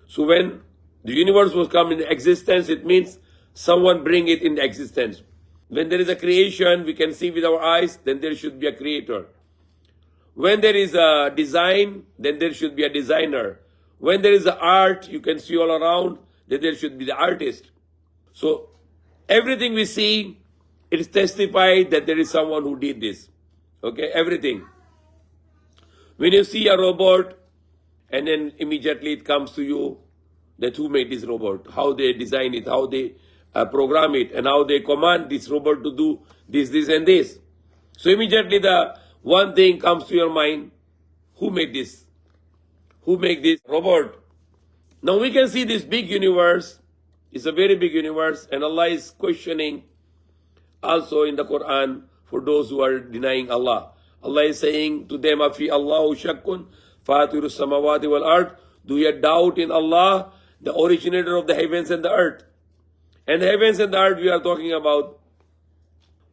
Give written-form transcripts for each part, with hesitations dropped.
So when the universe was come into existence, it means someone bring it into existence. When there is a creation, we can see with our eyes, then there should be a creator. When there is a design, then there should be a designer. When there is a art, you can see all around, then there should be the artist. So everything we see, it is testified that there is someone who did this. Okay, everything. When you see a robot, and then immediately it comes to you that who made this robot, how they design it, how they program it, and how they command this robot to do this, this, and this. So immediately the one thing comes to your mind, who made this? Who made this robot? Now we can see this big universe. It's a very big universe, and Allah is questioning also in the Quran for those who are denying Allah. Allah is saying to them, Afi Allahu shakkun fatiru samawati wal ard. Do you doubt in Allah, the originator of the heavens and the earth? And the heavens and the earth we are talking about.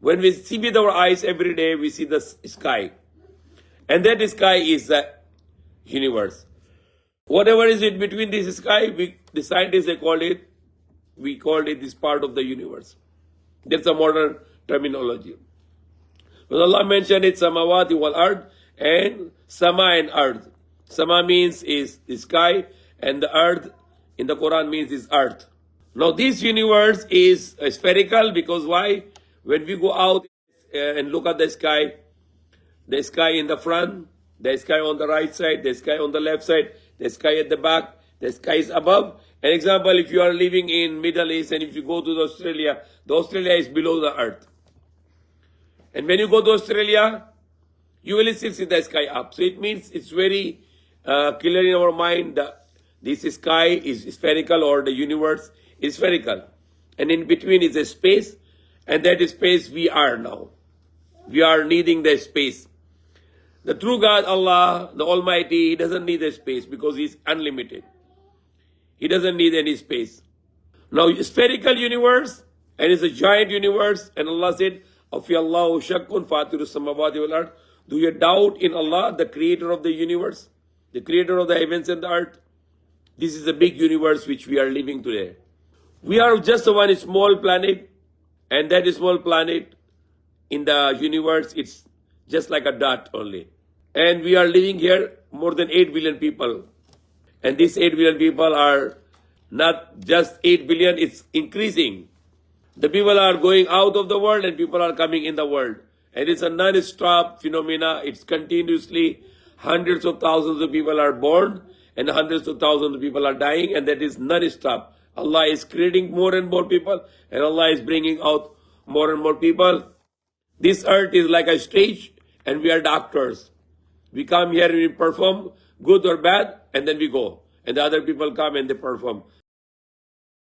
When we see with our eyes every day, we see the sky. And that sky is the universe. Whatever is in between this sky, the scientists we called it this part of the universe. That's a modern terminology. When Allah mentioned it, samawati wal ard, and sama and earth. Sama means is the sky, and the earth in the Quran means is earth. Now this universe is spherical because why? When we go out and look at the sky in the front, the sky on the right side, the sky on the left side, the sky at the back, the sky is above. An example, if you are living in Middle East and if you go to Australia, the Australia is below the earth. And when you go to Australia, you will still see the sky up. So it means it's very clear in our mind that this sky is spherical or the universe is spherical. And in between is a space, and that space we are now. We are needing the space. The true God, Allah, the Almighty, He doesn't need a space because He's unlimited. He doesn't need any space. Now, spherical universe, and it's a giant universe, and Allah said, Afi Allahu shakkun fatiru samawati wal ard. Do you doubt in Allah, the creator of the universe, the creator of the heavens and the earth? This is a big universe which we are living today. We are just one small planet, and that small planet in the universe, it's just like a dot only. And we are living here more than 8 billion people. And these 8 billion people are not just 8 billion, it's increasing. The people are going out of the world and people are coming in the world. And it's a non-stop phenomena. It's continuously hundreds of thousands of people are born and hundreds of thousands of people are dying, and that is non-stop. Allah is creating more and more people, and Allah is bringing out more and more people. This earth is like a stage, and we are doctors. We come here and we perform good or bad, and then we go. And the other people come and they perform.